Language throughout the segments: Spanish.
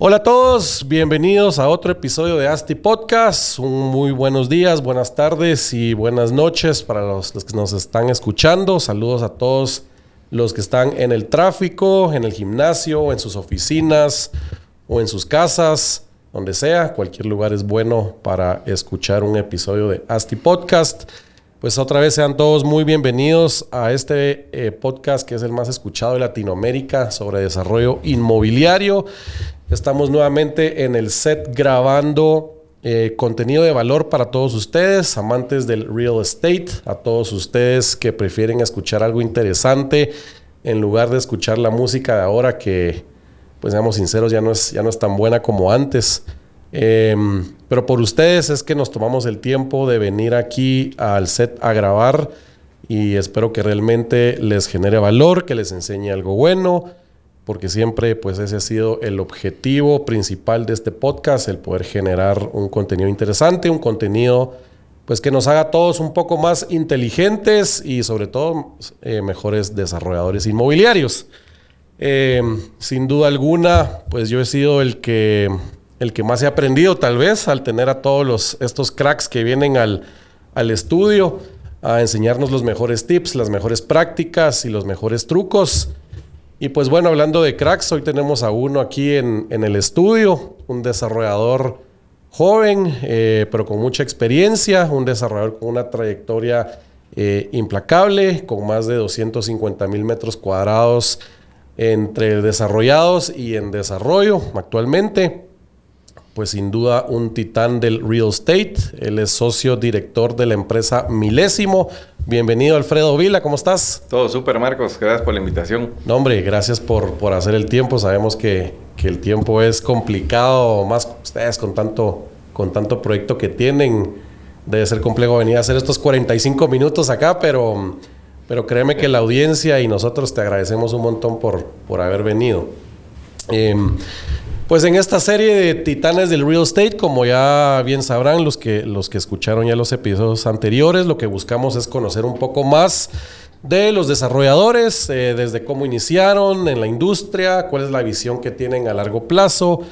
Hola a todos, bienvenidos a otro episodio de ASTI Podcast. Muy buenos días, buenas tardes y buenas noches para los que nos están escuchando. Saludos a todos los que están en el tráfico, en el gimnasio, en sus oficinas o en sus casas, donde sea. Cualquier lugar es bueno para escuchar un episodio de ASTI Podcast. Pues otra vez sean todos muy bienvenidos a este podcast que es el más escuchado de Latinoamérica sobre desarrollo inmobiliario. Estamos nuevamente en el set grabando contenido de valor para todos ustedes, amantes del real estate, a todos ustedes que prefieren escuchar algo interesante en lugar de escuchar la música de ahora que, pues seamos sinceros, ya no es tan buena como antes. Pero por ustedes es que nos tomamos el tiempo de venir aquí al set a grabar y espero que realmente les genere valor, que les enseñe algo bueno, porque siempre pues ese ha sido el objetivo principal de este podcast, el poder generar un contenido interesante, un contenido pues que nos haga a todos un poco más inteligentes y sobre todo mejores desarrolladores inmobiliarios. Sin duda alguna, pues yo he sido el que más he aprendido tal vez al tener a todos estos cracks que vienen al estudio a enseñarnos los mejores tips, las mejores prácticas y los mejores trucos. Y pues bueno, hablando de cracks, hoy tenemos a uno aquí en el estudio, un desarrollador joven, pero con mucha experiencia, un desarrollador con una trayectoria implacable, con más de 250,000 metros cuadrados entre desarrollados y en desarrollo actualmente. Pues sin duda un titán del real estate. Él es socio director de la empresa Milésimo. Bienvenido, Alfredo Vila, ¿cómo estás? Todo súper, Marcos, gracias por la invitación. No, hombre, gracias por hacer el tiempo. Sabemos que el tiempo es complicado, más ustedes con tanto proyecto que tienen. Debe ser complejo venir a hacer estos 45 minutos acá, pero créeme que la audiencia y nosotros te agradecemos un montón por haber venido. Pues en esta serie de titanes del real estate, como ya bien sabrán los que escucharon ya los episodios anteriores, lo que buscamos es conocer un poco más de los desarrolladores, desde cómo iniciaron en la industria, cuál es la visión que tienen a largo plazo.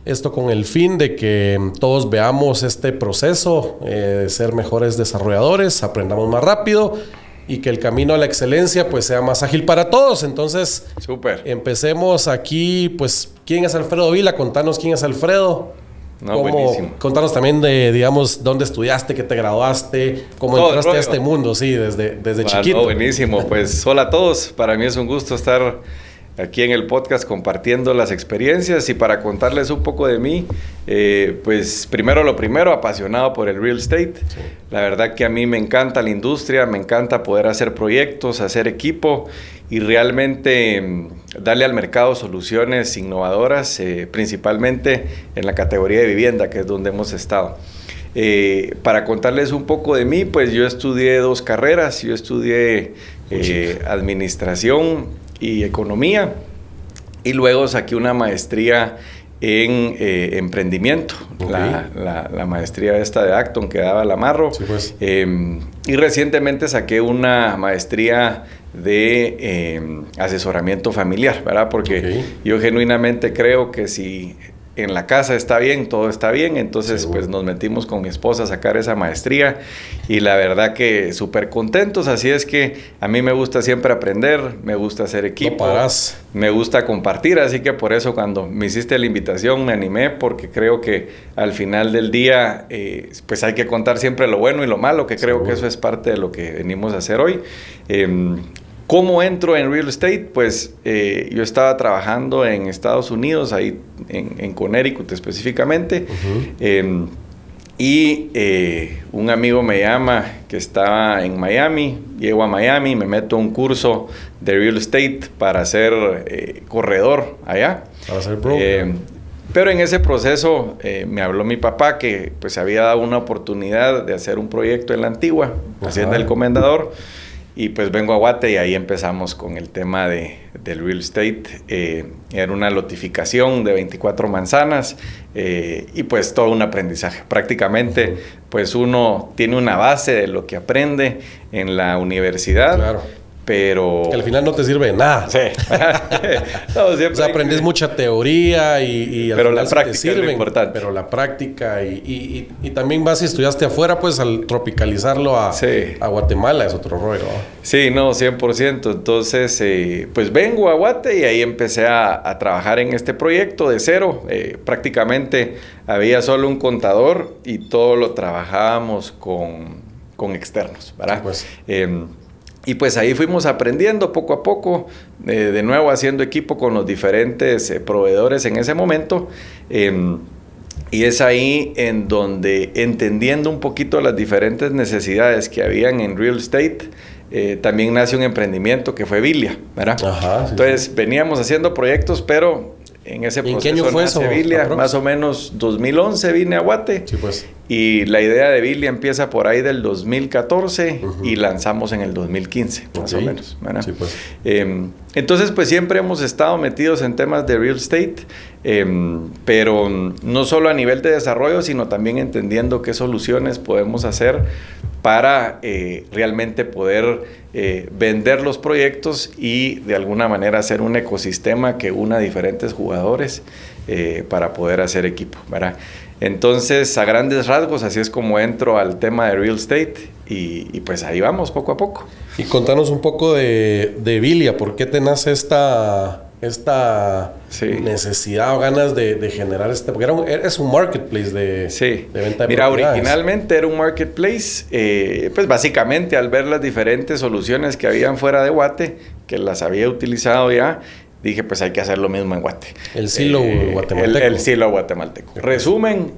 Esto con el fin de que todos veamos este proceso de ser mejores desarrolladores, aprendamos más rápido y que el camino a la excelencia pues sea más ágil para todos. Entonces, súper. Empecemos aquí, pues, ¿quién es Alfredo Vila? Contanos quién es Alfredo. Buenísimo. Contanos también de, digamos, dónde estudiaste, qué te graduaste, cómo entraste a este mundo, sí, desde chiquito. Buenísimo, pues hola a todos. Para mí es un gusto estar aquí en el podcast compartiendo las experiencias y para contarles un poco de mí, pues primero lo primero, apasionado por el real estate. Sí. La verdad que a mí me encanta la industria, me encanta poder hacer proyectos, hacer equipo y realmente darle al mercado soluciones innovadoras, principalmente en la categoría de vivienda, que es donde hemos estado. Para contarles un poco de mí, pues yo estudié 2 carreras. Yo estudié administración y economía y luego saqué una maestría en emprendimiento, okay. la maestría esta de Acton que daba la Marro. Sí, pues. Y recientemente saqué una maestría de asesoramiento familiar, ¿verdad? Porque yo genuinamente creo que si en la casa está bien, todo está bien. Entonces, pues nos metimos con mi esposa a sacar esa maestría y la verdad que súper contentos. Así es que a mí me gusta siempre aprender, me gusta hacer equipo, me gusta compartir. Así que por eso cuando me hiciste la invitación me animé, porque creo que al final del día pues hay que contar siempre lo bueno y lo malo, que creo que eso es parte de lo que venimos a hacer hoy. ¿Cómo entro en real estate? Pues yo estaba trabajando en Estados Unidos, ahí en Connecticut específicamente, y un amigo me llama que estaba en Miami. Llego a Miami, me meto a un curso de real estate para ser corredor allá. Para ser broker. Pero en ese proceso me habló mi papá que pues había dado una oportunidad de hacer un proyecto en la Antigua, Hacienda del Comendador. Y pues vengo a Guate y ahí empezamos con el tema del real estate. Era una lotificación de 24 manzanas y pues todo un aprendizaje. Prácticamente pues uno tiene una base de lo que aprende en la universidad. Claro. pero... Que al final no te sirve de nada. Sí. No, siempre o sea, aprendes mucha teoría y al pero final la práctica te sirven, es lo importante. Pero la práctica y también vas y estudiaste afuera, pues al tropicalizarlo a Guatemala es otro rollo. Sí, no, 100%. Entonces, pues vengo a Guate y ahí empecé a trabajar en este proyecto de cero. Prácticamente había solo un contador y todo lo trabajábamos con externos, ¿verdad? Sí, pues. Y pues ahí fuimos aprendiendo poco a poco, de nuevo haciendo equipo con los diferentes proveedores en ese momento. Y es ahí en donde, entendiendo un poquito las diferentes necesidades que habían en real estate, también nace un emprendimiento que fue Vilia, ¿verdad? Ajá, sí, entonces, sí. Veníamos haciendo proyectos, pero en ese proceso ¿En qué año fue nace eso? Vilia, más o menos 2011 vine a Guate. Sí, pues. Y la idea de Vilia empieza por ahí del 2014 y lanzamos en el 2015, más o menos, ¿verdad? Sí, pues. Entonces, pues siempre hemos estado metidos en temas de real estate, pero no solo a nivel de desarrollo, sino también entendiendo qué soluciones podemos hacer para realmente poder vender los proyectos y de alguna manera hacer un ecosistema que una a diferentes jugadores para poder hacer equipo, ¿verdad? Entonces, a grandes rasgos, así es como entro al tema de real estate y pues ahí vamos poco a poco. Y contanos un poco de Vilia, ¿por qué te nace esta necesidad o ganas de generar porque es un marketplace de venta de Mira, propiedades? Originalmente era un marketplace, pues básicamente al ver las diferentes soluciones que habían fuera de Guate, que las había utilizado ya, dije, pues hay que hacer lo mismo en Guate. El silo guatemalteco. El silo guatemalteco. Resumen,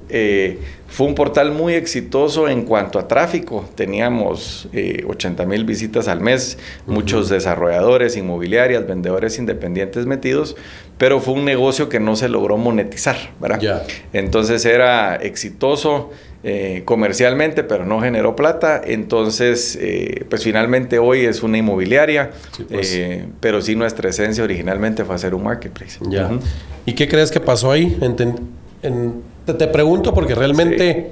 fue un portal muy exitoso en cuanto a tráfico. Teníamos 80,000 visitas al mes, muchos desarrolladores, inmobiliarias, vendedores independientes metidos, pero fue un negocio que no se logró monetizar, ¿verdad? Yeah. Entonces era exitoso comercialmente, pero no generó plata. Entonces, pues finalmente hoy es una inmobiliaria, sí, pues. Pero sí nuestra esencia originalmente fue hacer un marketplace. Ya. ¿Y qué crees que pasó ahí? Te pregunto porque realmente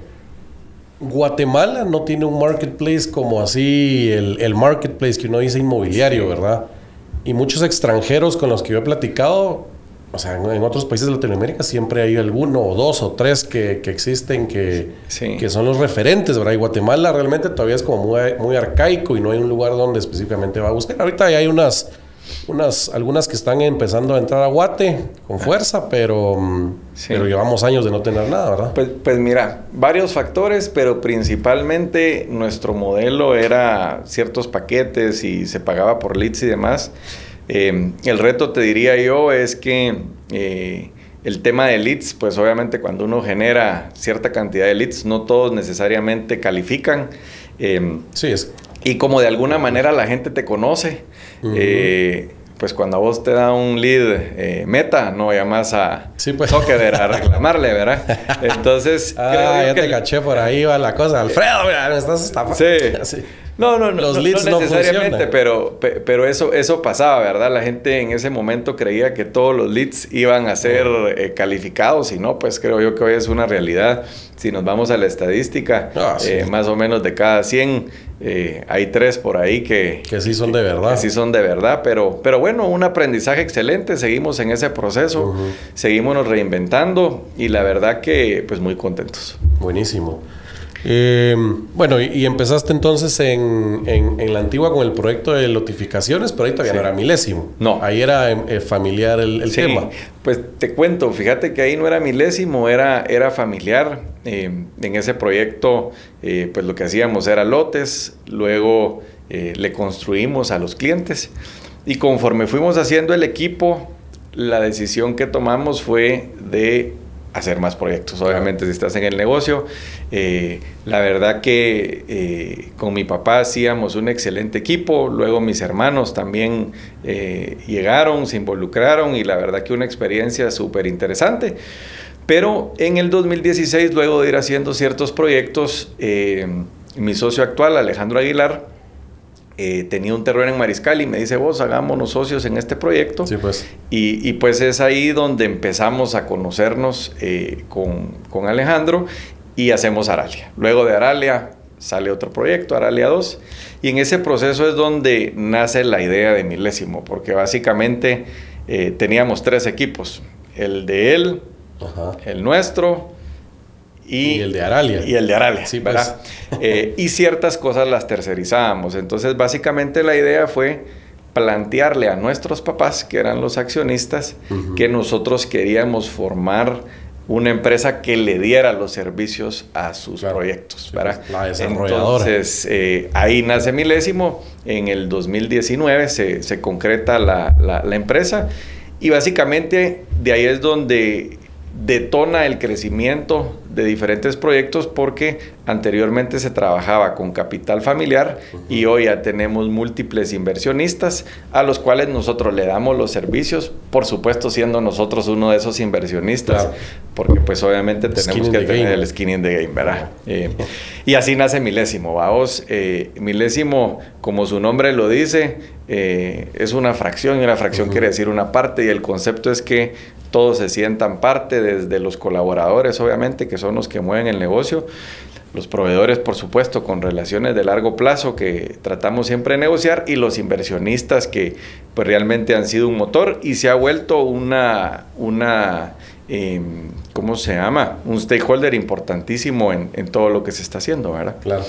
Guatemala no tiene un marketplace como así, el marketplace que uno dice inmobiliario, ¿verdad? Y muchos extranjeros con los que yo he platicado, o sea, en otros países de Latinoamérica siempre hay alguno o dos o tres que existen que son los referentes, ¿verdad? Y Guatemala realmente todavía es como muy arcaico y no hay un lugar donde específicamente va a buscar. Ahorita ya hay algunas que están empezando a entrar a Guate con fuerza, pero llevamos años de no tener nada, ¿verdad? Pues mira, varios factores, pero principalmente nuestro modelo era ciertos paquetes y se pagaba por leads y demás. El reto, te diría yo, es que el tema de leads, pues obviamente cuando uno genera cierta cantidad de leads, no todos necesariamente califican. Y como de alguna manera la gente te conoce, pues cuando a vos te da un lead Meta, no llamas a Zuckerberg a reclamarle, ¿verdad? Entonces... ya te caché, por ahí va la cosa. Alfredo, mira, me estás estafando. Sí. No, los leads no necesariamente, pero eso pasaba, ¿verdad? La gente en ese momento creía que todos los leads iban a ser calificados y no, pues creo yo que hoy es una realidad. Si nos vamos a la estadística, más o menos de cada 100 hay 3 por ahí que sí son de verdad. Que sí son de verdad, pero bueno, un aprendizaje excelente. Seguimos en ese proceso, seguimos nos reinventando y la verdad que pues muy contentos. Buenísimo. Bueno, y empezaste entonces en la antigua con el proyecto de lotificaciones, pero ahí todavía no era milésimo. No. Ahí era familiar el tema. Pues te cuento, fíjate que ahí no era milésimo, era familiar. En ese proyecto, pues lo que hacíamos era lotes, luego le construimos a los clientes. Y conforme fuimos haciendo el equipo, la decisión que tomamos fue de hacer más proyectos. Obviamente, si estás en el negocio, la verdad que con mi papá hacíamos un excelente equipo, luego mis hermanos también llegaron, se involucraron y la verdad que una experiencia súper interesante. Pero en el 2016, luego de ir haciendo ciertos proyectos, mi socio actual, Alejandro Aguilar, tenía un terreno en Mariscal y me dice, vos hagámonos socios en este proyecto. Sí, pues. Y pues es ahí donde empezamos a conocernos con Alejandro y hacemos Aralia. Luego de Aralia sale otro proyecto, Aralia 2, y en ese proceso es donde nace la idea de Milésimo, porque básicamente teníamos 3 equipos, el de él, el nuestro y el de Aralia. Y el de Aralia, sí, ¿verdad? Pues. Y ciertas cosas las tercerizábamos. Entonces, básicamente la idea fue plantearle a nuestros papás, que eran los accionistas, que nosotros queríamos formar una empresa que le diera los servicios a sus proyectos, ¿verdad? La desarrolladora. Entonces, ahí nace Milésimo. En el 2019 se concreta la empresa, y básicamente de ahí es donde detona el crecimiento de diferentes proyectos, porque anteriormente se trabajaba con capital familiar y hoy ya tenemos múltiples inversionistas a los cuales nosotros le damos los servicios, por supuesto siendo nosotros uno de esos inversionistas, porque pues obviamente tenemos que tener el skin in the game, ¿verdad? Y así nace Milésimo, vamos. Milésimo, como su nombre lo dice, es una fracción, y una fracción quiere decir una parte, y el concepto es que todos se sientan parte, desde los colaboradores, obviamente, que son los que mueven el negocio, los proveedores, por supuesto, con relaciones de largo plazo que tratamos siempre de negociar, y los inversionistas que pues realmente han sido un motor, y se ha vuelto ¿cómo se llama? Un stakeholder importantísimo en todo lo que se está haciendo, ¿verdad? Claro.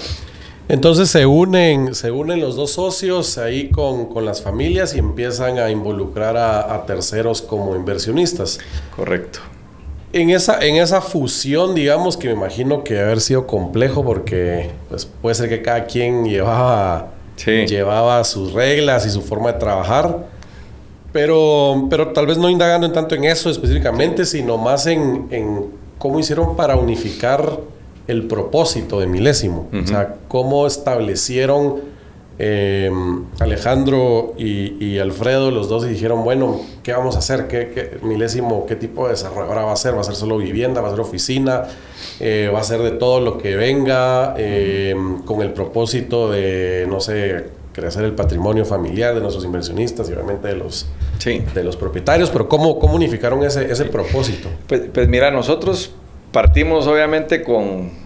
Entonces se unen los 2 socios ahí con las familias y empiezan a involucrar a terceros como inversionistas. Correcto. En esa fusión, digamos, que me imagino que debe haber sido complejo, porque pues, puede ser que cada quien llevaba sus reglas y su forma de trabajar, pero tal vez no indagando en tanto en eso específicamente, sino más en cómo hicieron para unificar el propósito de Milésimo. O sea, cómo establecieron Alejandro y Alfredo, los dos, y dijeron, bueno, ¿qué vamos a hacer? ¿Qué Milésimo, qué tipo de desarrolladora va a ser? ¿Va a ser solo vivienda? ¿Va a ser oficina? ¿Va a ser de todo lo que venga? Con el propósito de, no sé, crecer el patrimonio familiar de nuestros inversionistas y obviamente de los propietarios. Pero ¿cómo unificaron ese propósito? Pues mira, nosotros partimos obviamente con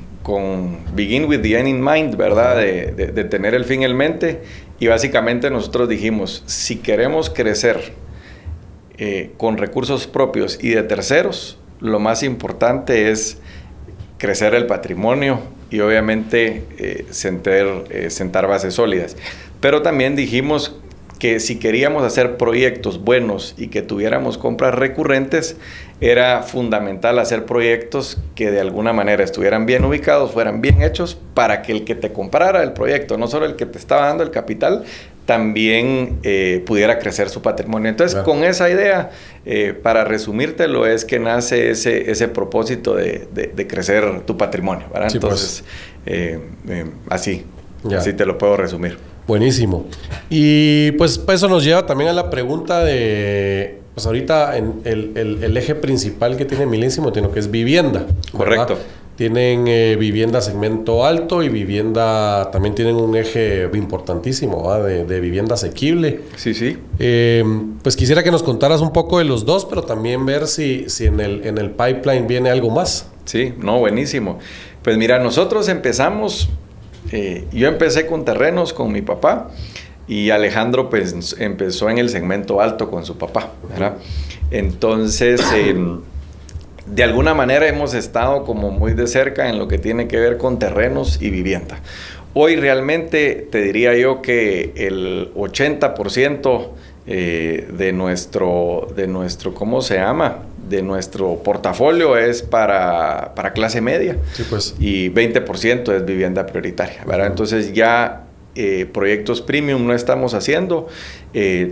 begin with the end in mind, ¿verdad? De tener el fin en mente, y básicamente nosotros dijimos, si queremos crecer con recursos propios y de terceros, lo más importante es crecer el patrimonio y obviamente sentar bases sólidas. Pero también dijimos que si queríamos hacer proyectos buenos y que tuviéramos compras recurrentes, era fundamental hacer proyectos que de alguna manera estuvieran bien ubicados, fueran bien hechos, para que el que te comprara el proyecto, no solo el que te estaba dando el capital, también pudiera crecer su patrimonio. Entonces, con esa idea, para resumírtelo, es que nace ese propósito de crecer tu patrimonio, ¿verdad? Sí, entonces, así te lo puedo resumir. Buenísimo. Y pues eso nos lleva también a la pregunta de, pues ahorita el eje principal que tiene Milésimo, tiene que es vivienda. Correcto. ¿Verdad? Tienen vivienda segmento alto, y vivienda, también tienen un eje importantísimo, ¿verdad? De vivienda asequible. Sí. Pues quisiera que nos contaras un poco de los dos, pero también ver si en el pipeline viene algo más. Sí, no, buenísimo. Pues mira, nosotros empezamos... yo empecé con terrenos con mi papá, y Alejandro pues empezó en el segmento alto con su papá, ¿verdad? Entonces, de alguna manera hemos estado como muy de cerca en lo que tiene que ver con terrenos y vivienda. Hoy realmente te diría yo que el 80% de nuestro, ¿cómo se llama?, de nuestro portafolio es para clase media. Sí, pues. Y 20% es vivienda prioritaria, ¿verdad? Entonces ya proyectos premium no estamos haciendo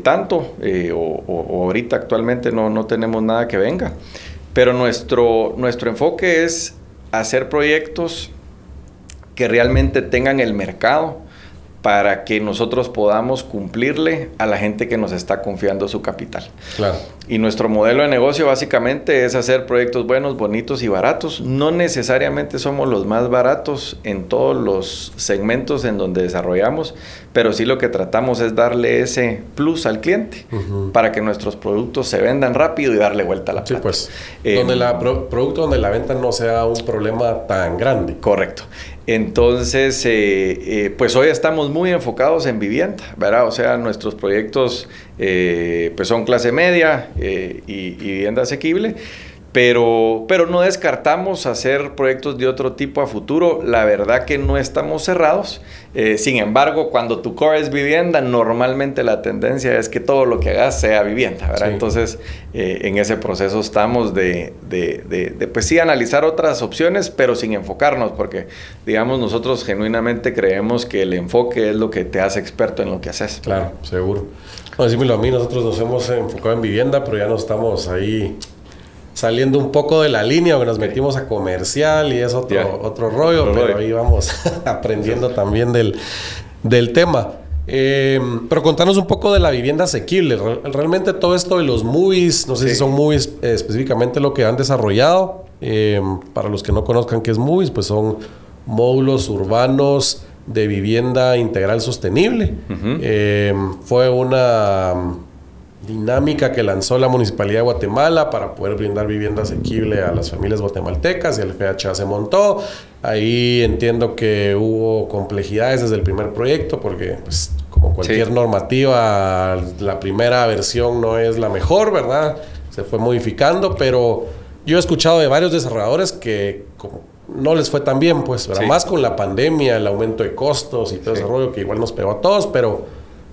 tanto, o ahorita actualmente no tenemos nada que venga. Pero nuestro enfoque es hacer proyectos que realmente tengan el mercado para que nosotros podamos cumplirle a la gente que nos está confiando su capital. Claro. Y nuestro modelo de negocio básicamente es hacer proyectos buenos, bonitos y baratos. No necesariamente somos los más baratos en todos los segmentos en donde desarrollamos, pero sí lo que tratamos es darle ese plus al cliente para que nuestros productos se vendan rápido y darle vuelta a la plata. Sí, pues. Donde producto donde la venta no sea un problema tan grande. Correcto. Entonces, pues hoy estamos muy enfocados en vivienda, ¿verdad? O sea, nuestros proyectos pues son clase media y vivienda asequible. Pero no descartamos hacer proyectos de otro tipo a futuro. La verdad que no estamos cerrados. Sin embargo, cuando tu core es vivienda, normalmente la tendencia es que todo lo que hagas sea vivienda, ¿verdad? Sí. Entonces, en ese proceso estamos de pues sí, analizar otras opciones, pero sin enfocarnos, porque, digamos, nosotros genuinamente creemos que el enfoque es lo que te hace experto en lo que haces. Claro, seguro. No, decímelo a mí, nosotros nos hemos enfocado en vivienda, pero ya no estamos ahí saliendo un poco de la línea, que nos metimos a comercial y es otro rollo, pero ahí vamos aprendiendo también del tema. Pero contanos un poco de la vivienda asequible. Realmente todo esto de los movies, no sé si son movies específicamente lo que han desarrollado. Para los que no conozcan qué es movies, pues son módulos urbanos de vivienda integral sostenible. Fue una dinámica que lanzó la Municipalidad de Guatemala para poder brindar vivienda asequible a las familias guatemaltecas, y el FHA se montó. Ahí entiendo que hubo complejidades desde el primer proyecto, porque pues, como cualquier normativa, la primera versión no es la mejor, ¿verdad? Se fue modificando, pero yo he escuchado de varios desarrolladores que como no les fue tan bien, pues, ¿verdad? Más con la pandemia, el aumento de costos y todo ese rollo que igual nos pegó a todos, pero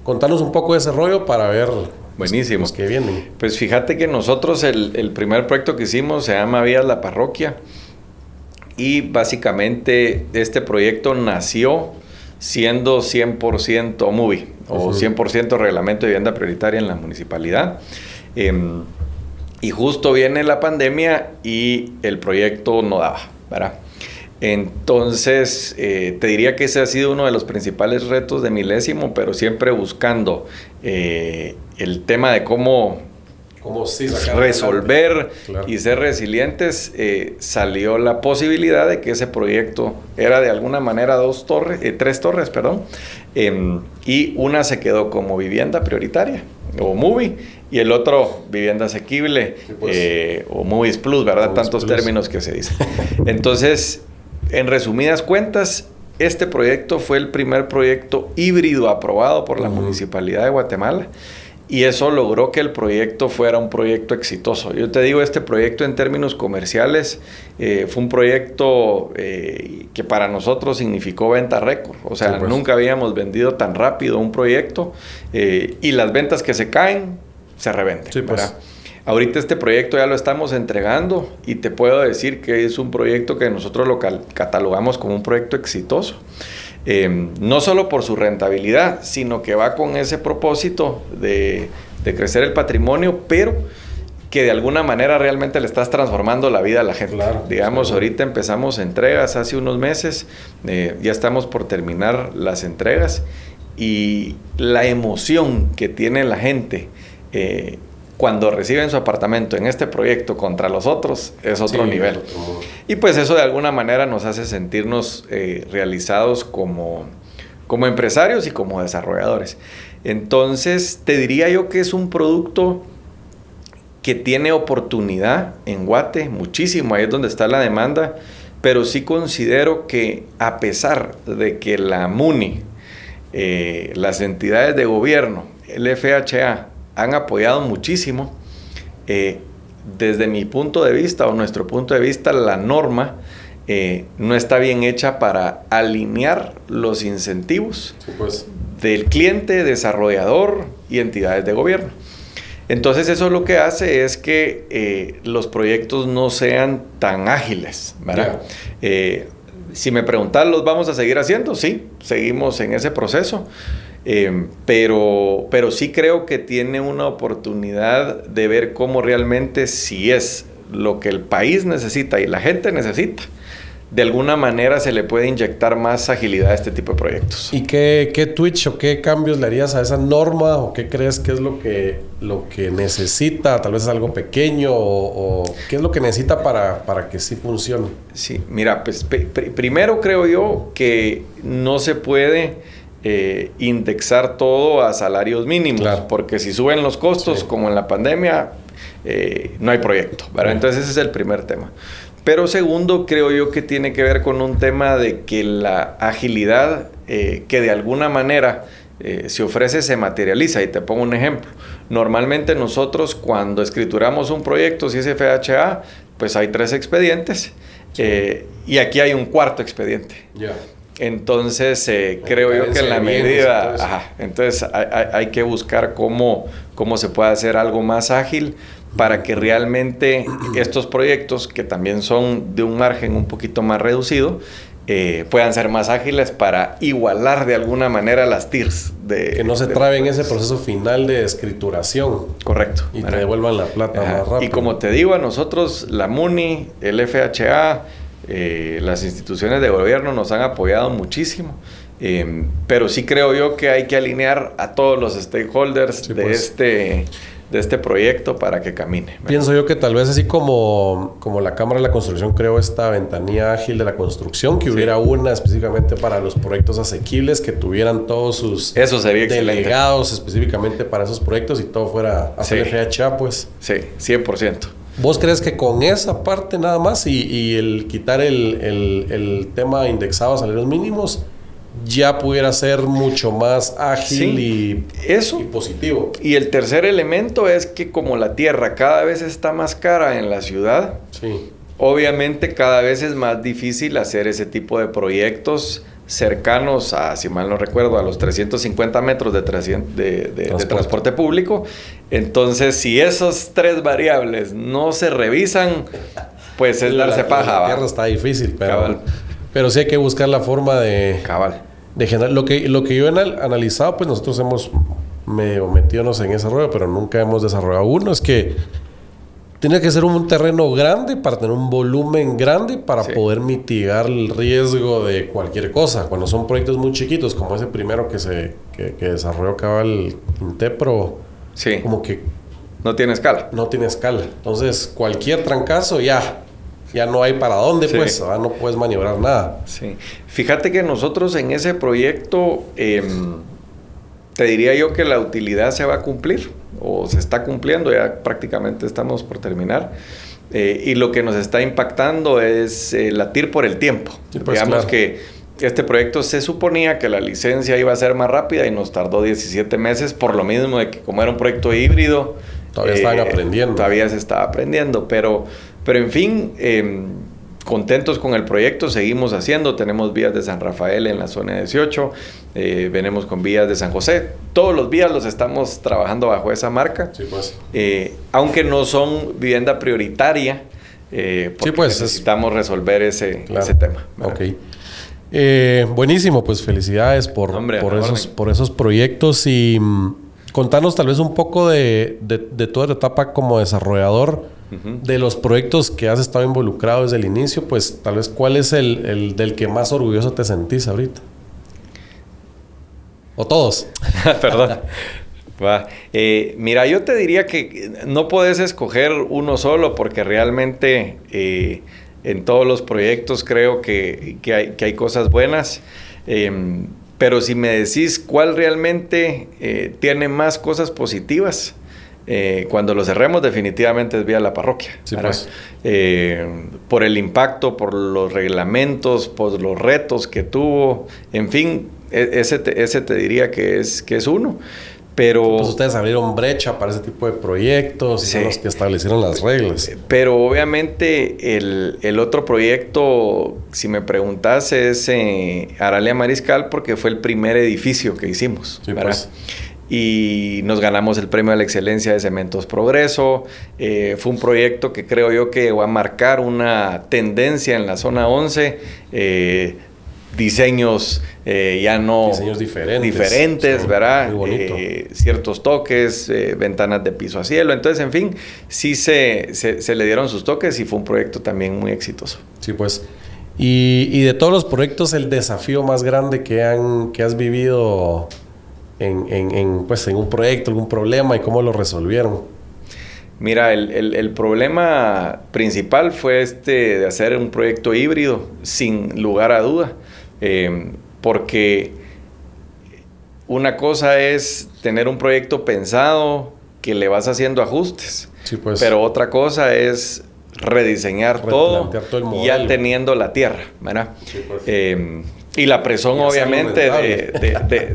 contanos un poco de ese rollo para ver. Buenísimo. Los que vienen. Pues fíjate que nosotros el primer proyecto que hicimos se llama Vías La Parroquia, y básicamente este proyecto nació siendo 100% MUVI o 100% reglamento de vivienda prioritaria en la municipalidad. Y justo viene la pandemia y el proyecto no daba, ¿verdad? Entonces, te diría que ese ha sido uno de los principales retos de Milésimo, pero siempre buscando el tema de cómo resolver y ser resilientes. Salió la posibilidad de que ese proyecto era de alguna manera tres torres, y una se quedó como vivienda prioritaria o MUVI, y el otro vivienda asequible, o MUVIs Plus, ¿verdad? Tantos términos que se dicen. Entonces, en resumidas cuentas, este proyecto fue el primer proyecto híbrido aprobado por la Municipalidad de Guatemala, y eso logró que el proyecto fuera un proyecto exitoso. Yo te digo, este proyecto en términos comerciales fue un proyecto que para nosotros significó venta récord. O sea, nunca habíamos vendido tan rápido un proyecto, y las ventas que se caen, se revenden. Sí, pues. Ahorita este proyecto ya lo estamos entregando, y te puedo decir que es un proyecto que nosotros lo catalogamos como un proyecto exitoso. No solo por su rentabilidad, sino que va con ese propósito de crecer el patrimonio, pero que de alguna manera realmente le estás transformando la vida a la gente. Claro, digamos, ahorita empezamos entregas hace unos meses, ya estamos por terminar las entregas, y la emoción que tiene la gente cuando reciben su apartamento en este proyecto contra los otros es otro nivel. Y pues eso de alguna manera nos hace sentirnos realizados como empresarios y como desarrolladores. Entonces, te diría yo que es un producto que tiene oportunidad en Guate, muchísimo, ahí es donde está la demanda, pero sí considero que a pesar de que la MUNI, las entidades de gobierno, el FHA, han apoyado muchísimo, desde mi punto de vista o nuestro punto de vista, la norma no está bien hecha para alinear los incentivos del cliente, desarrollador y entidades de gobierno. Entonces eso lo que hace es que los proyectos no sean tan ágiles, ¿verdad? Si me preguntas, ¿los vamos a seguir haciendo? Sí, seguimos en ese proceso. Pero sí creo que tiene una oportunidad de ver cómo realmente, si es lo que el país necesita y la gente necesita, de alguna manera se le puede inyectar más agilidad a este tipo de proyectos. ¿Y qué twitch o qué cambios le harías a esa norma, o qué crees que es lo que necesita? Tal vez es algo pequeño, o qué es lo que necesita para que sí funcione. Sí, mira, pues primero creo yo que no se puede indexar todo a salarios mínimos, porque si suben los costos, como en la pandemia, no hay proyecto, ¿verdad? Entonces ese es el primer tema. Pero segundo, creo yo que tiene que ver con un tema de que la agilidad que de alguna manera se ofrece se materializa. Y te pongo un ejemplo. Normalmente nosotros cuando escrituramos un proyecto, si es FHA, pues hay 3 expedientes y aquí hay un 4º expediente. Yeah. Entonces, creo yo que en la medida... entonces hay que buscar cómo se puede hacer algo más ágil para que realmente estos proyectos, que también son de un margen un poquito más reducido, puedan ser más ágiles para igualar de alguna manera las TIRs. Que no se trabe en ese proceso final de escrituración. Correcto. Y te devuelvan la plata más rápido. Y como te digo, a nosotros, la MUNI, el FHA, las instituciones de gobierno nos han apoyado muchísimo. Pero sí creo yo que hay que alinear a todos los stakeholders de este proyecto para que camine. Pienso yo que tal vez así como la Cámara de la Construcción creó esta ventanilla ágil de la construcción, que hubiera una específicamente para los proyectos asequibles, que tuvieran todos sus delegados específicamente para esos proyectos y todo fuera hacer FHA, pues. Sí, 100%. ¿Vos crees que con esa parte nada más y el quitar el tema indexado a salarios mínimos ya pudiera ser mucho más ágil y positivo? Y el tercer elemento es que como la tierra cada vez está más cara en la ciudad, obviamente cada vez es más difícil hacer ese tipo de proyectos cercanos a, si mal no recuerdo, a los 350 metros de transporte público. Entonces, si esos 3 variables no se revisan, pues es darse paja. La tierra está difícil, pero sí hay que buscar la forma de generar. Lo que yo he analizado, pues nosotros hemos medio metidonos en ese rollo, pero nunca hemos desarrollado uno. Es que tiene que ser un terreno grande para tener un volumen grande para poder mitigar el riesgo de cualquier cosa. Cuando son proyectos muy chiquitos, como ese primero que desarrolló Cabal Intepro, como que no tiene escala. No tiene escala. Entonces, cualquier trancazo ya no hay para dónde, pues, no puedes maniobrar nada. Sí. Fíjate que nosotros en ese proyecto, te diría yo que la utilidad se va a cumplir, o se está cumpliendo, ya prácticamente estamos por terminar. Y lo que nos está impactando es la TIR por el tiempo. Digamos que este proyecto se suponía que la licencia iba a ser más rápida y nos tardó 17 meses, por lo mismo de que como era un proyecto híbrido, todavía estaban aprendiendo. Todavía se estaba aprendiendo, pero en fin, contentos con el proyecto, seguimos haciendo. Tenemos vías de San Rafael en la zona 18, venimos con vías de San José. Todos los días los estamos trabajando bajo esa marca, aunque no son vivienda prioritaria, porque necesitamos resolver ese tema. Buenísimo, pues felicidades por esos proyectos y contanos tal vez un poco de toda la etapa como desarrollador. De los proyectos que has estado involucrado desde el inicio, pues tal vez ¿cuál es el del que más orgulloso te sentís ahorita? ¿O todos? Perdón. Mira, yo te diría que no puedes escoger uno solo porque realmente en todos los proyectos creo que hay cosas buenas. Pero si me decís cuál realmente tiene más cosas positivas, cuando lo cerremos definitivamente es Vía La Parroquia. Por el impacto, por los reglamentos, por los retos que tuvo, en fin, ese te diría que es uno. Pero pues ustedes abrieron brecha para ese tipo de proyectos y son los que establecieron las reglas. Pero obviamente el otro proyecto, si me preguntas, es Aralia Mariscal, porque fue el primer edificio que hicimos. Y nos ganamos el premio a la excelencia de Cementos Progreso. Fue un proyecto que creo yo que va a marcar una tendencia en la zona 11. Diseños diseños diferentes, ¿verdad? Muy bonito. Ciertos toques, ventanas de piso a cielo. Entonces, en fin, sí se le dieron sus toques y fue un proyecto también muy exitoso. Sí, pues. Y de todos los proyectos, el desafío más grande que has vivido en un proyecto, algún problema y cómo lo resolvieron. Mira, el problema principal fue de hacer un proyecto híbrido, sin lugar a duda. Porque una cosa es tener un proyecto pensado que le vas haciendo ajustes, pero otra cosa es rediseñar todo el modelo. ya teniendo la tierra, ¿verdad? Sí, pues. Y la presión, obviamente,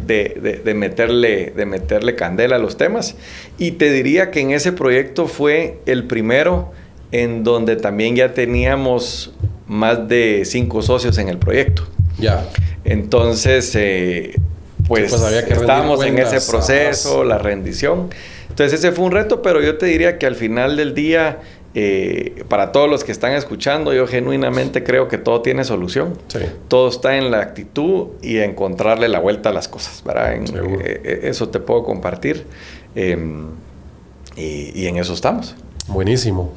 de meterle candela a los temas. Y te diría que en ese proyecto fue el primero en donde también ya teníamos más de 5 socios en el proyecto. Ya. Entonces, pues había que estábamos en ese proceso, la rendición. Entonces, ese fue un reto, pero yo te diría que al final del día, para todos los que están escuchando, yo genuinamente creo que todo tiene solución. Sí. Todo está en la actitud y encontrarle la vuelta a las cosas, ¿verdad? Eso te puedo compartir. Y en eso estamos. Buenísimo.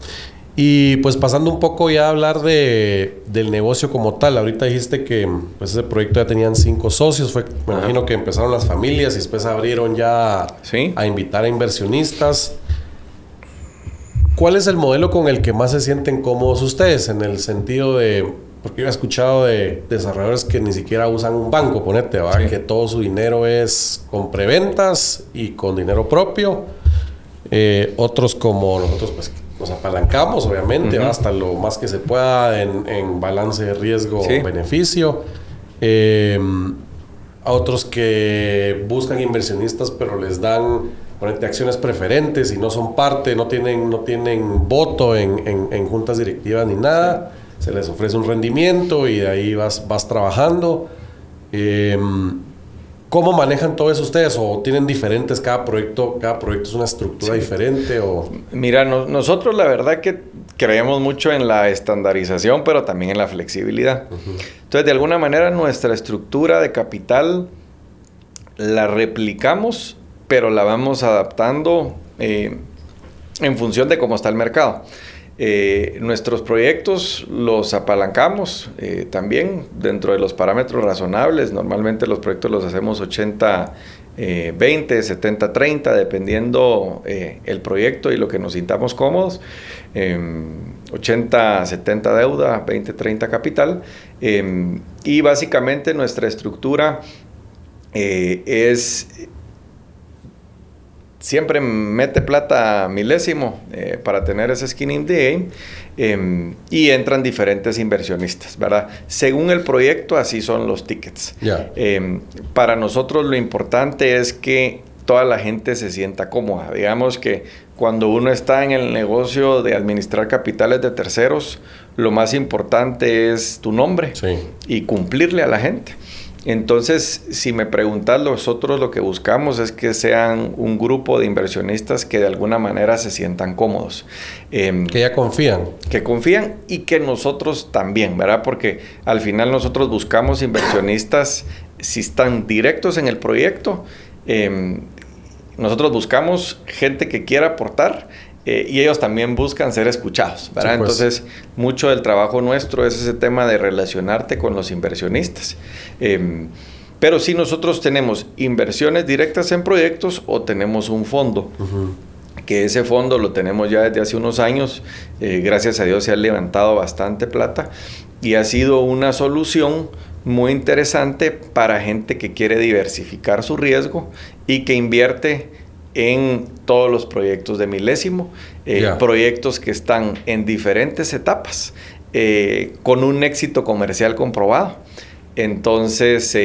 Y pues pasando un poco ya a hablar del negocio como tal. Ahorita dijiste que pues ese proyecto ya tenían 5 socios. Me imagino que empezaron las familias y después abrieron ya a invitar a inversionistas. ¿Cuál es el modelo con el que más se sienten cómodos ustedes? En el sentido de... Porque yo he escuchado de desarrolladores que ni siquiera usan un banco, ponete, ¿va? Sí. Que todo su dinero es con preventas y con dinero propio. Otros como nosotros, pues nos apalancamos, obviamente, hasta lo más que se pueda en balance de riesgo-beneficio. A otros que buscan inversionistas, pero les dan, ponete, acciones preferentes y no son parte, no tienen voto en juntas directivas ni nada. Se les ofrece un rendimiento y de ahí vas trabajando. ¿Cómo manejan todo eso ustedes? ¿O tienen diferentes cada proyecto es una estructura diferente? O... Mira, nosotros la verdad que creemos mucho en la estandarización, pero también en la flexibilidad. Entonces, de alguna manera, nuestra estructura de capital la replicamos, pero la vamos adaptando en función de cómo está el mercado. Nuestros proyectos los apalancamos también dentro de los parámetros razonables. Normalmente los proyectos los hacemos 80-20, 70-30, dependiendo el proyecto y lo que nos sintamos cómodos. 80-70 deuda, 20-30 capital. Y básicamente nuestra estructura es... Siempre mete plata milésimo para tener ese skin in the game y entran diferentes inversionistas, ¿verdad? Según el proyecto, así son los tickets. Yeah. Para nosotros lo importante es que toda la gente se sienta cómoda. Digamos que cuando uno está en el negocio de administrar capitales de terceros, lo más importante es tu nombre y cumplirle a la gente. Entonces, si me preguntas, nosotros lo que buscamos es que sean un grupo de inversionistas que de alguna manera se sientan cómodos. Que ya confían. Que confían y que nosotros también, ¿verdad? Porque al final nosotros buscamos inversionistas, si están directos en el proyecto, nosotros buscamos gente que quiera aportar. Y ellos también buscan ser escuchados, ¿verdad? Sí, pues. Entonces, mucho del trabajo nuestro es ese tema de relacionarte con los inversionistas. Pero sí, nosotros tenemos inversiones directas en proyectos o tenemos un fondo. Que ese fondo lo tenemos ya desde hace unos años. Gracias a Dios se ha levantado bastante plata y ha sido una solución muy interesante para gente que quiere diversificar su riesgo y que invierte en todos los proyectos de milésimo, proyectos que están en diferentes etapas, con un éxito comercial comprobado. Entonces,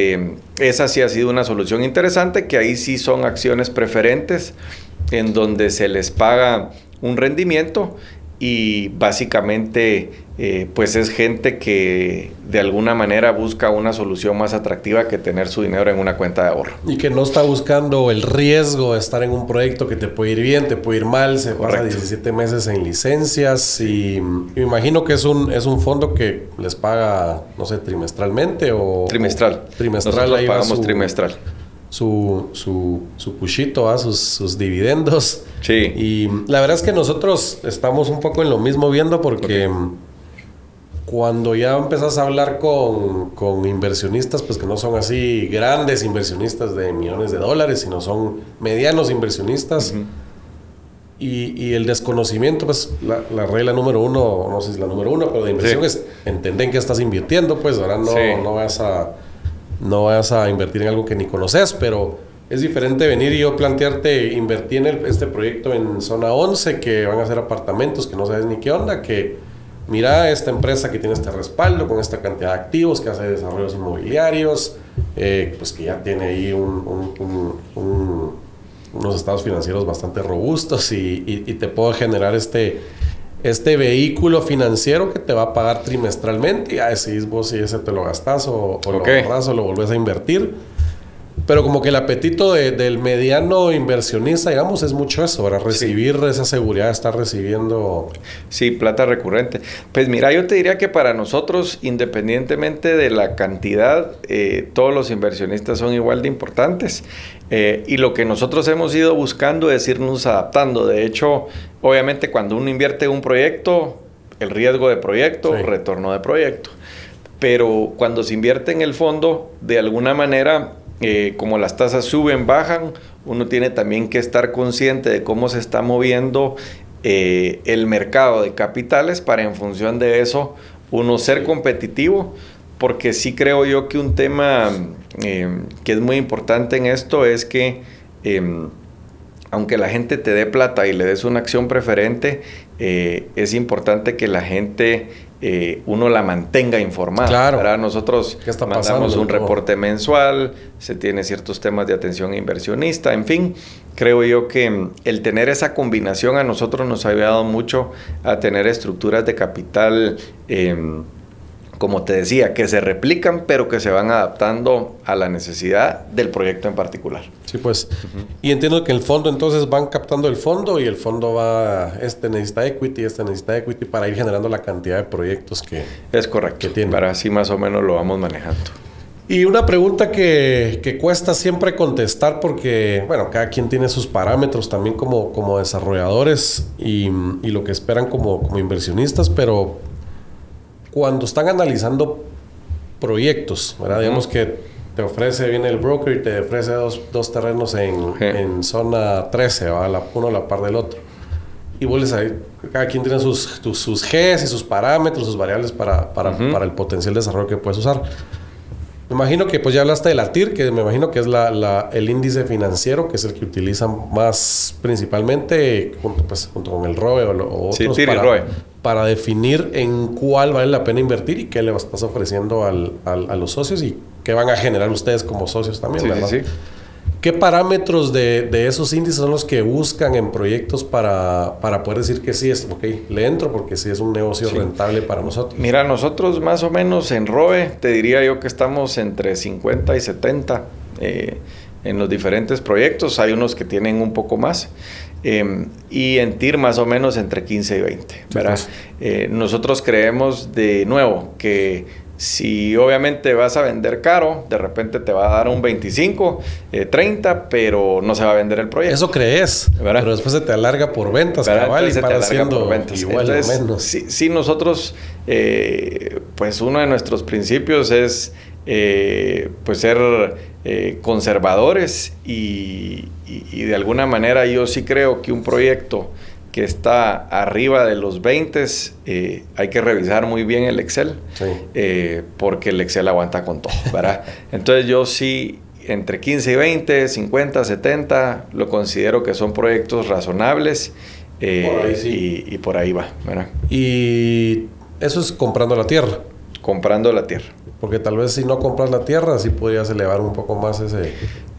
esa sí ha sido una solución interesante, que ahí sí son acciones preferentes, en donde se les paga un rendimiento y básicamente pues es gente que de alguna manera busca una solución más atractiva que tener su dinero en una cuenta de ahorro. Y que no está buscando el riesgo de estar en un proyecto que te puede ir bien, te puede ir mal, se pasa 17 meses en licencias y me imagino que es un fondo que les paga, no sé, trimestralmente o... Trimestral. Nosotros ahí pagamos trimestral. Su pushito, sus dividendos. Sí. Y la verdad es que nosotros estamos un poco en lo mismo viendo porque cuando ya empezás a hablar con inversionistas, pues que no son así grandes inversionistas de millones de dólares, sino son medianos inversionistas. Y el desconocimiento, pues la regla número 1, no sé si es la número 1, pero de inversión es entender en qué estás invirtiendo, pues ahora no vas a invertir en algo que ni conoces, pero Es diferente venir y yo plantearte invertir en este proyecto en zona 11, que van a ser apartamentos que no sabes ni qué onda, que mira esta empresa que tiene este respaldo con esta cantidad de activos, que hace desarrollos inmobiliarios, pues que ya tiene ahí unos estados financieros bastante robustos y te puedo generar este vehículo financiero que te va a pagar trimestralmente y ya decidís vos si ese te lo gastás o lo ahorrás o lo volvés a invertir. Pero como que el apetito del mediano inversionista, digamos, es mucho eso, ¿verdad? Recibir esa seguridad de estar recibiendo... Sí, plata recurrente. Pues mira, yo te diría que para nosotros, independientemente de la cantidad, todos los inversionistas son igual de importantes. Y lo que nosotros hemos ido buscando es irnos adaptando. De hecho, obviamente cuando uno invierte en un proyecto, el riesgo de proyecto, retorno de proyecto. Pero cuando se invierte en el fondo, de alguna manera... como las tasas suben, bajan, uno tiene también que estar consciente de cómo se está moviendo el mercado de capitales para en función de eso uno ser competitivo, porque sí creo yo que un tema que es muy importante en esto es que aunque la gente te dé plata y le des una acción preferente, es importante que la gente... uno la mantenga informada. Claro. ¿Verdad? Nosotros mandamos un reporte mensual, se tiene ciertos temas de atención inversionista, en fin, creo yo que el tener esa combinación a nosotros nos ha ayudado mucho a tener estructuras de capital, como te decía, que se replican, pero que se van adaptando a la necesidad del proyecto en particular. Sí, pues. Y entiendo que el fondo, entonces, van captando el fondo y el fondo va, necesita equity para ir generando la cantidad de proyectos que... Es correcto. Que tiene. Para así más o menos lo vamos manejando. Y una pregunta que cuesta siempre contestar porque, bueno, cada quien tiene sus parámetros también como desarrolladores y lo que esperan como inversionistas, pero cuando están analizando proyectos, ¿verdad? Digamos que viene el broker y te ofrece dos terrenos en zona 13, ¿va? Uno a la par del otro. Y vuelves ahí, cada quien tiene sus Gs y sus parámetros, sus variables para el potencial desarrollo que puedes usar. Me imagino que pues ya hablaste de la TIR, que me imagino que es el índice financiero, que es el que utilizan más principalmente junto con el ROE o otros TIR y ROE. Para definir en cuál vale la pena invertir y qué le estás ofreciendo a los socios y qué van a generar ustedes como socios también, ¿verdad? Sí. ¿Qué parámetros de esos índices son los que buscan en proyectos para poder decir que sí, le entro porque sí es un negocio rentable para nosotros? Mira, nosotros más o menos en ROE, te diría yo que estamos entre 50 y 70 en los diferentes proyectos. Hay unos que tienen un poco más. Y en TIR más o menos entre 15 y 20, ¿verdad? Nosotros creemos de nuevo que si obviamente vas a vender caro, de repente te va a dar un 25, 30, pero no se va a vender el proyecto. Eso crees, ¿verdad? Pero después se te alarga por ventas, cabal, y para haciendo igual o menos. Sí, nosotros, pues uno de nuestros principios es pues ser conservadores y de alguna manera yo sí creo que un proyecto que está arriba de los 20, hay que revisar muy bien el Excel, porque el Excel aguanta con todo, ¿verdad? Entonces yo sí, entre 15 y 20, 50, 70, lo considero que son proyectos razonables, y por ahí va, ¿verdad? Y eso es comprando la tierra. Comprando la tierra. Porque tal vez si no compras la tierra, sí podrías elevar un poco más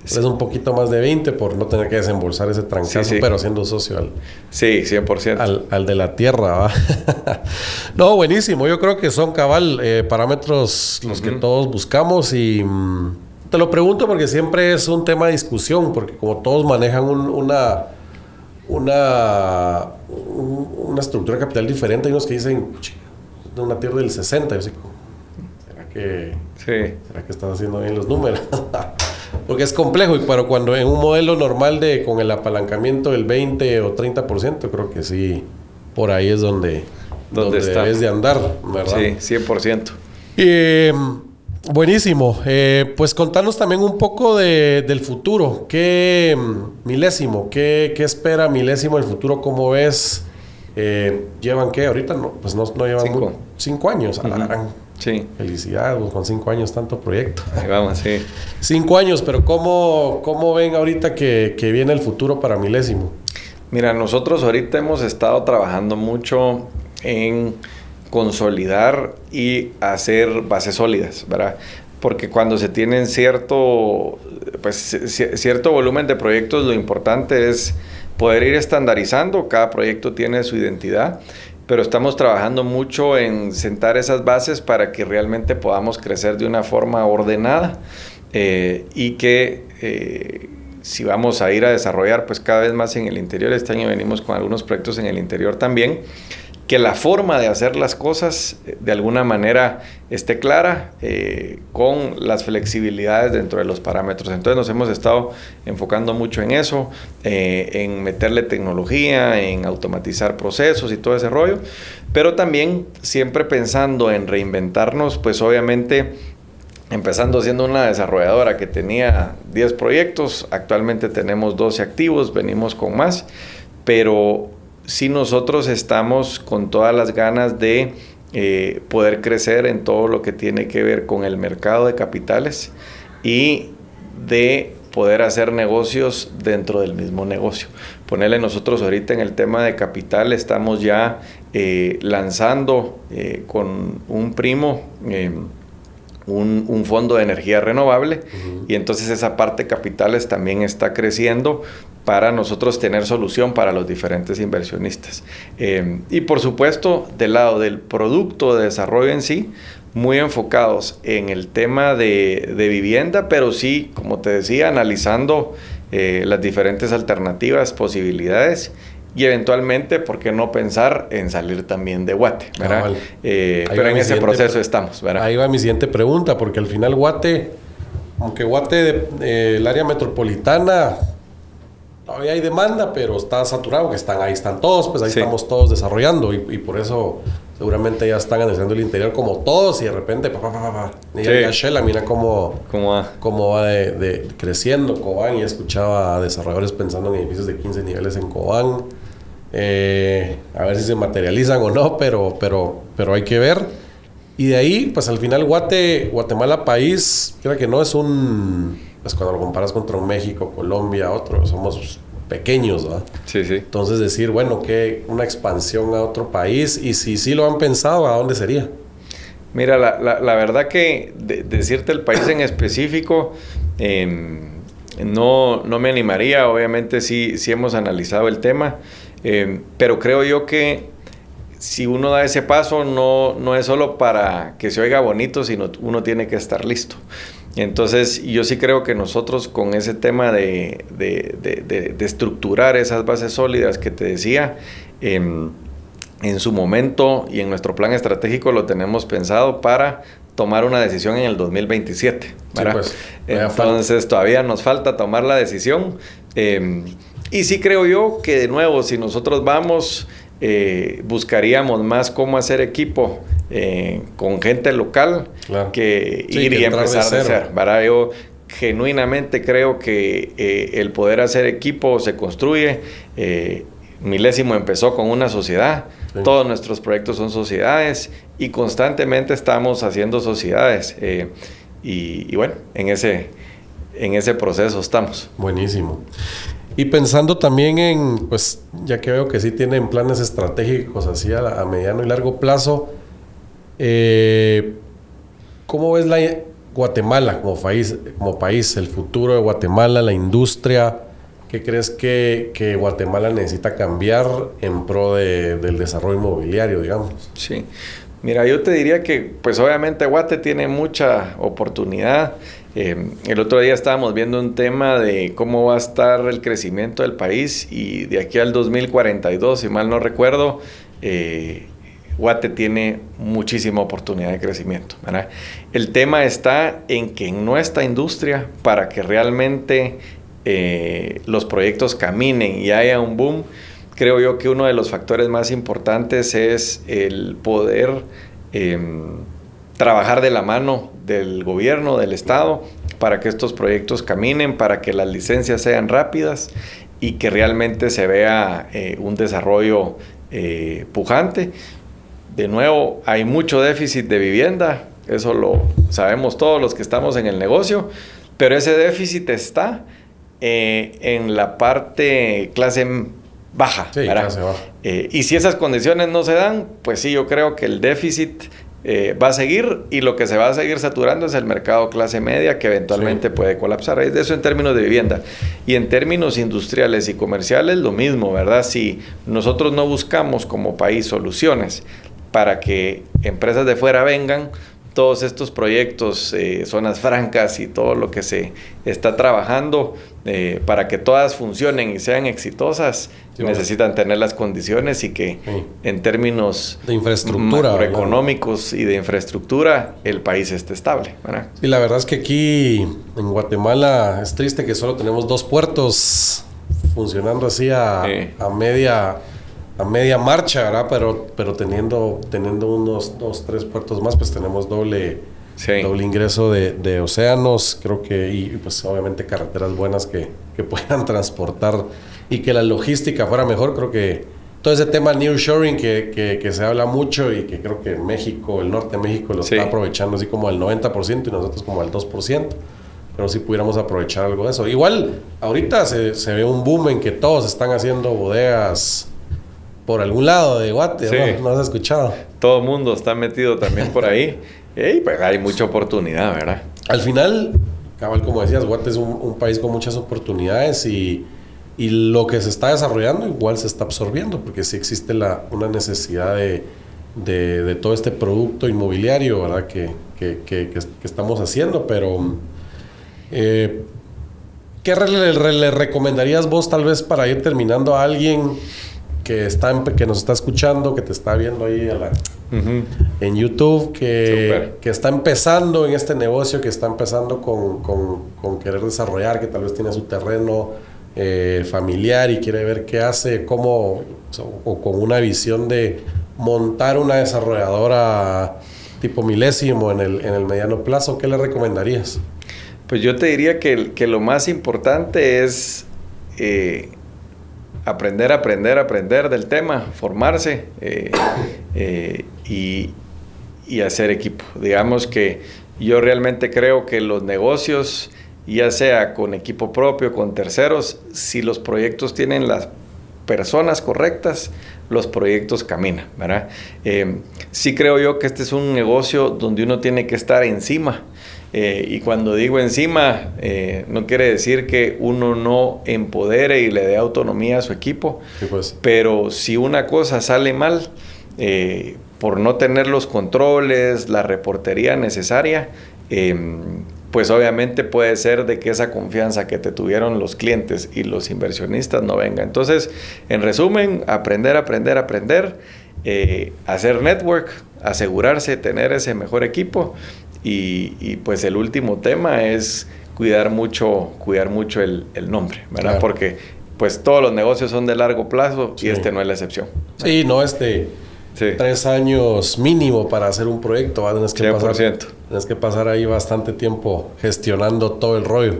es un poquito más de 20 por no tener que desembolsar ese trancazo, pero siendo socio al 100%. Al de la tierra, ¿va? No, buenísimo. Yo creo que son cabal parámetros los que todos buscamos y te lo pregunto porque siempre es un tema de discusión, porque como todos manejan una estructura de capital diferente, hay unos que dicen una tierra del 60, yo digo, ¿será que estás haciendo bien los números? Porque es complejo, pero cuando en un modelo normal con el apalancamiento del 20 o 30%, creo que sí, por ahí es donde debes de andar, ¿verdad? Sí, 100%. Buenísimo. Pues contanos también un poco del futuro. ¿Qué espera Milésimo el futuro? ¿Cómo ves? ¿Llevan qué? Ahorita no llevan 5 años. Sí. Felicidades, con 5 años tanto proyecto. Ahí vamos, sí. 5 años, pero ¿cómo ven ahorita que viene el futuro para Milésimo? Mira, nosotros ahorita hemos estado trabajando mucho en consolidar y hacer bases sólidas, ¿verdad? Porque cuando se tienen cierto volumen de proyectos, lo importante es poder ir estandarizando. Cada proyecto tiene su identidad, pero estamos trabajando mucho en sentar esas bases para que realmente podamos crecer de una forma ordenada y que si vamos a ir a desarrollar pues cada vez más en el interior. Este año venimos con algunos proyectos en el interior también, que la forma de hacer las cosas de alguna manera esté clara con las flexibilidades dentro de los parámetros. Entonces nos hemos estado enfocando mucho en eso, en meterle tecnología, en automatizar procesos y todo ese rollo, pero también siempre pensando en reinventarnos, pues obviamente empezando siendo una desarrolladora que tenía 10 proyectos, actualmente tenemos 12 activos, venimos con más, pero sí nosotros estamos con todas las ganas de poder crecer en todo lo que tiene que ver con el mercado de capitales y de poder hacer negocios dentro del mismo negocio. Ponerle nosotros ahorita en el tema de capital, estamos ya lanzando con un primo un fondo de energía renovable, y entonces esa parte de capitales también está creciendo para nosotros tener solución para los diferentes inversionistas. Y por supuesto, del lado del producto de desarrollo en sí, muy enfocados en el tema de vivienda, pero sí, como te decía, analizando las diferentes alternativas, posibilidades, y eventualmente, ¿por qué no pensar en salir también de Guate? ¿Verdad? Pero en ese proceso estamos, ¿verdad? Ahí va mi siguiente pregunta, porque al final Guate, aunque Guate, el área metropolitana, todavía hay demanda, pero está saturado, que ahí están todos, pues ahí sí estamos todos desarrollando, y por eso seguramente ya están analizando el interior como todos, y de repente, ya Shela, mira cómo va de creciendo Cobán, y escuchaba a desarrolladores pensando en edificios de 15 niveles en Cobán. A ver si se materializan o no, pero hay que ver. Y de ahí, pues al final Guatemala país, creo que no es pues cuando lo comparas contra un México, Colombia, otro, somos pequeños, ¿verdad? Sí, sí. Entonces decir, bueno, que una expansión a otro país, y si sí lo han pensado, ¿a dónde sería? Mira, la verdad que decirte el país en específico, no me animaría. Obviamente sí hemos analizado el tema, pero creo yo que si uno da ese paso, no es solo para que se oiga bonito, sino uno tiene que estar listo. Entonces, yo sí creo que nosotros con ese tema de estructurar esas bases sólidas que te decía, en su momento y en nuestro plan estratégico lo tenemos pensado para tomar una decisión en el 2027, ¿verdad? Sí, pues, entonces todavía nos falta tomar la decisión, y sí creo yo que de nuevo, si nosotros vamos, buscaríamos más cómo hacer equipo con gente local, claro, que ir y empezar de cero, ¿verdad? Yo genuinamente creo que el poder hacer equipo se construye. Milésimo empezó con una sociedad. Sí. Todos nuestros proyectos son sociedades y constantemente estamos haciendo sociedades, y bueno, en ese proceso estamos. Buenísimo. Y pensando también pues ya que veo que sí tienen planes estratégicos así a mediano y largo plazo, ¿cómo ves Guatemala como país, el futuro de Guatemala, la industria? ¿Qué crees que Guatemala necesita cambiar en pro del desarrollo inmobiliario, digamos? Sí. Mira, yo te diría que, pues obviamente Guate tiene mucha oportunidad. El otro día estábamos viendo un tema de cómo va a estar el crecimiento del país, y de aquí al 2042, si mal no recuerdo, Guate tiene muchísima oportunidad de crecimiento, ¿verdad? El tema está en que en nuestra industria, para que realmente los proyectos caminen y haya un boom, creo yo que uno de los factores más importantes es el poder trabajar de la mano del gobierno, del Estado, para que estos proyectos caminen, para que las licencias sean rápidas y que realmente se vea un desarrollo pujante. De nuevo, hay mucho déficit de vivienda, eso lo sabemos todos los que estamos en el negocio, pero ese déficit está en la parte clase baja. Sí, clase baja. Y si esas condiciones no se dan, pues sí, yo creo que el déficit va a seguir, y lo que se va a seguir saturando es el mercado clase media, que eventualmente puede colapsar. Es de eso en términos de vivienda. Y en términos industriales y comerciales, lo mismo, ¿verdad? Si nosotros no buscamos como país soluciones para que empresas de fuera vengan, todos estos proyectos, zonas francas y todo lo que se está trabajando para que todas funcionen y sean exitosas, necesitan tener las condiciones, y que en términos de infraestructura, macroeconómicos y de infraestructura, el país esté estable, ¿verdad? Y la verdad es que aquí en Guatemala es triste que solo tenemos 2 puertos funcionando así a media marcha, ¿verdad? Pero teniendo unos 2-3 puertos más, pues tenemos doble ingreso de océanos, creo que, y pues obviamente carreteras buenas que puedan transportar, y que la logística fuera mejor. Creo que todo ese tema nearshoring que se habla mucho, y que creo que México, el norte de México, lo está aprovechando así como al 90% y nosotros como al 2%. Pero si pudiéramos aprovechar algo de eso. Igual, ahorita se ve un boom en que todos están haciendo bodegas por algún lado de Guate, ¿no? ¿No has escuchado? Todo el mundo está metido también por ahí. Pues hay mucha oportunidad, ¿verdad? Al final, cabal, como decías, Guate es un país con muchas oportunidades, y lo que se está desarrollando igual se está absorbiendo, porque sí existe una necesidad de todo este producto inmobiliario, ¿verdad? Que estamos haciendo, pero ¿qué le recomendarías vos tal vez para ir terminando a alguien que nos está escuchando, que te está viendo ahí en YouTube, que está empezando en este negocio, que está empezando con querer desarrollar, que tal vez tiene su terreno familiar y quiere ver qué hace, o con una visión de montar una desarrolladora tipo Milésimo en el mediano plazo? ¿Qué le recomendarías? Pues yo te diría que lo más importante es aprender del tema, formarse y hacer equipo. Digamos que yo realmente creo que los negocios, ya sea con equipo propio, con terceros, si los proyectos tienen las personas correctas, los proyectos caminan, ¿verdad? Sí creo yo que este es un negocio donde uno tiene que estar encima. Y cuando digo encima, no quiere decir que uno no empodere y le dé autonomía a su equipo. Sí, pues. Pero si una cosa sale mal, por no tener los controles, la reportería necesaria, pues obviamente puede ser de que esa confianza que te tuvieron los clientes y los inversionistas no venga. Entonces, en resumen, aprender, hacer network, asegurarse de tener ese mejor equipo. Y pues el último tema es cuidar mucho el nombre, ¿verdad? Claro. Porque pues todos los negocios son de largo plazo, y este no es la excepción. Sí, no, 3 años mínimo para hacer un proyecto, ¿va? Tienes que pasar ahí bastante tiempo gestionando todo el rollo.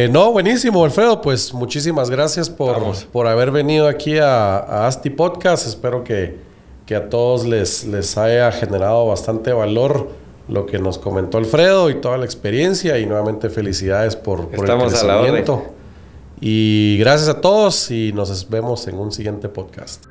No, buenísimo, Alfredo. Pues muchísimas gracias por haber venido aquí a ASTI Podcast. Espero que a todos les haya generado bastante valor lo que nos comentó Alfredo y toda la experiencia, y nuevamente felicidades por el crecimiento. Y gracias a todos, y nos vemos en un siguiente podcast.